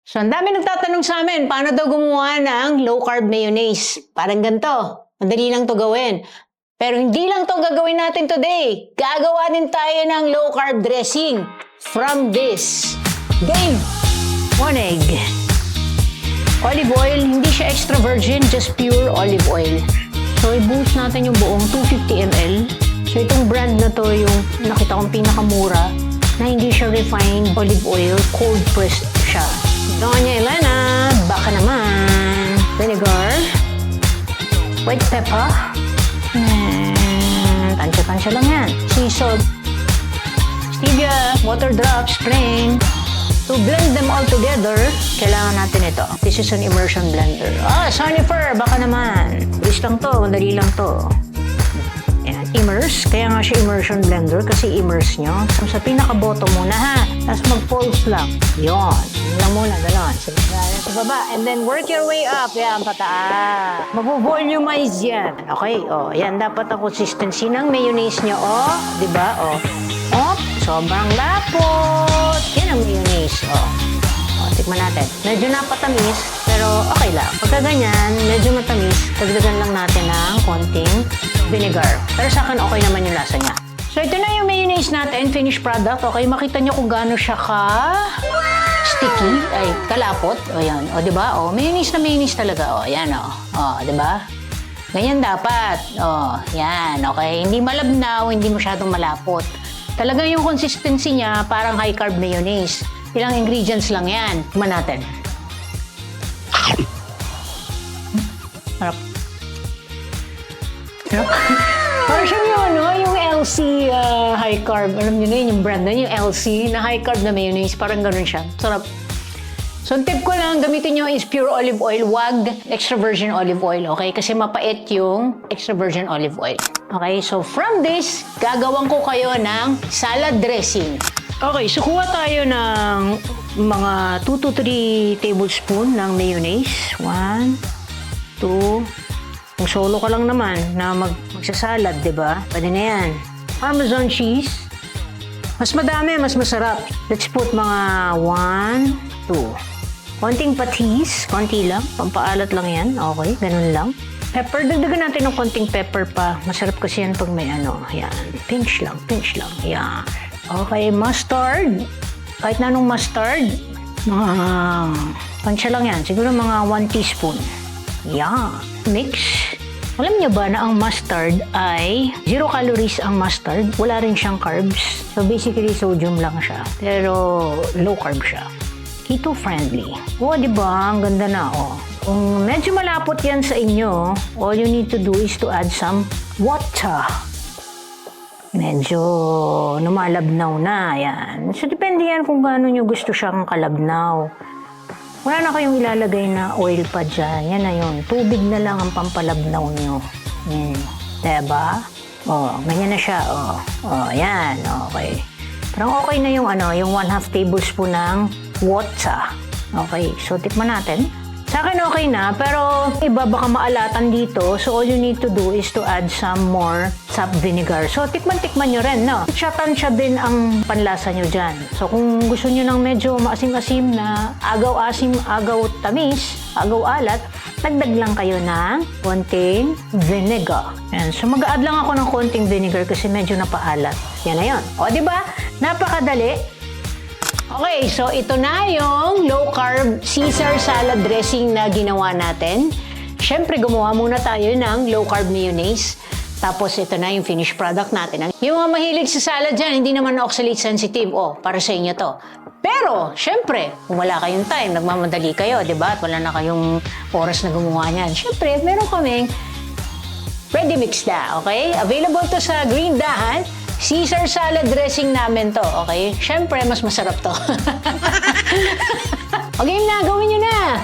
So, ang dami nagtatanong sa amin, paano daw gumawa ng low-carb mayonnaise? Parang ganito. Madali lang to gawin. Pero hindi lang to gagawin natin today. Gagawa din tayo ng low-carb dressing from this. Dave, 1 egg. Olive oil, hindi siya extra virgin, just pure olive oil. So, i-boost natin yung buong 250 ml. So, itong brand na to yung nakita kong pinakamura na hindi siya refined olive oil, cold pressed siya. Doña Elena, baka naman. Vinegar. White pepper. Tansya-tansya lang yan. Sea salt. Stevia. Water drops. Plain. To blend them all together, kailangan natin ito. This is an immersion blender. Sonifer, baka naman. Bilis lang to. Madali lang to. Yan. Immerse. Kaya nga siya immersion blender kasi immerse nyo. Sa pinaka-bottom muna ha. Tapos mag-pulse lang. Yon. Lang muna, gano'n. Sa baba. And then work your way up. Yan, pataas. Mag-volumize yan. Okay, yan. Dapat ang consistency ng mayonnaise nyo. Diba? Sobrang lapot. Yan ang mayonnaise. Tikman natin. Medyo napatamis, pero okay lang. Pagka ganyan, medyo matamis, dagdagan lang natin ng konting vinegar. Pero sa akin, okay naman yung lasa niya. So, ito na yung mayonnaise natin, finished product. Okay, makita nyo kung gaano siya sticky, ay, kalapot. Yan. Diba? Mayonnaise na mayonnaise talaga. Yan, diba? Ganyan dapat. Yan. Okay. Hindi malabnaw, hindi masyadong malapot. Talagang yung consistency niya, parang high-carb mayonnaise. Ilang ingredients lang yan. Tignan natin. Harap. Parang siya yung LC high-carb. Alam niyo na yun, yung brand na yung LC na high-carb na mayonnaise. Parang ganun siya. Sarap. So, ang tip ko lang, gamitin nyo is pure olive oil. Wag extra virgin olive oil, okay? Kasi mapait yung extra virgin olive oil. Okay, so from this, gagawin ko kayo ng salad dressing. Okay, so kuha tayo ng mga 2 to 3 tablespoon ng mayonnaise. 1, 2, kung solo ka lang naman na magsasalad, diba? Pwede na yan. Parmesan cheese. Mas madami, mas masarap. Let's put mga 1, 2. Konting patis, konti lang. Pampaalat lang yan. Okay, ganun lang. Pepper, dagdagan natin ng konting pepper pa. Masarap kasi yan pag may yan. Pinch lang, yan. Okay, mustard. Kahit na anong mustard. Pansya lang yan. Siguro mga 1 teaspoon. Yan. Mix. Alam niyo ba na ang mustard ay 0 calories ang mustard. Wala rin siyang carbs. So basically, sodium lang siya. Pero low carb siya. Keto-friendly. Diba? Ang ganda na, Kung medyo malapot yan sa inyo, all you need to do is to add some water. Medyo lumalabnaw na, yan. So, depende yan kung gaano nyo gusto siyang kalabnaw. Wala na kayong ilalagay na oil pa dyan. Yan na yun. Tubig na lang ang pampalabnaw nyo. Diba? Ganyan na siya, yan. Okay. Parang okay na yung yung 1/2 tablespoon ng water. Okay, so tikman natin. Sa akin okay na, pero iba baka maalatan dito. So all you need to do is to add some more sap vinegar. So tikman-tikman nyo rin, no? Tansya din ang panlasa nyo dyan. So kung gusto nyo ng medyo maasim-asim na agaw-asim, agaw-tamis, agaw-alat, dagdag lang kayo ng konting vinegar. Yan. So mag-add lang ako ng konting vinegar kasi medyo napaalat. Yan na yun. Diba? Napakadali. Okay, so ito na yung low-carb Caesar salad dressing na ginawa natin. Siyempre, gumawa muna tayo ng low-carb mayonnaise. Tapos, ito na yung finished product natin. Yung mga mahilig sa salad dyan, hindi naman oxalate sensitive. Para sa inyo to. Pero, siyempre, kung wala kayong time, nagmamadali kayo, di ba? At wala na kayong oras na gumawa niyan. Siyempre, meron kaming ready mix na, okay? Available to sa Green Dahan. Caesar salad dressing namin to, okay? Siyempre, mas masarap to. Okay na, gawin nyo na!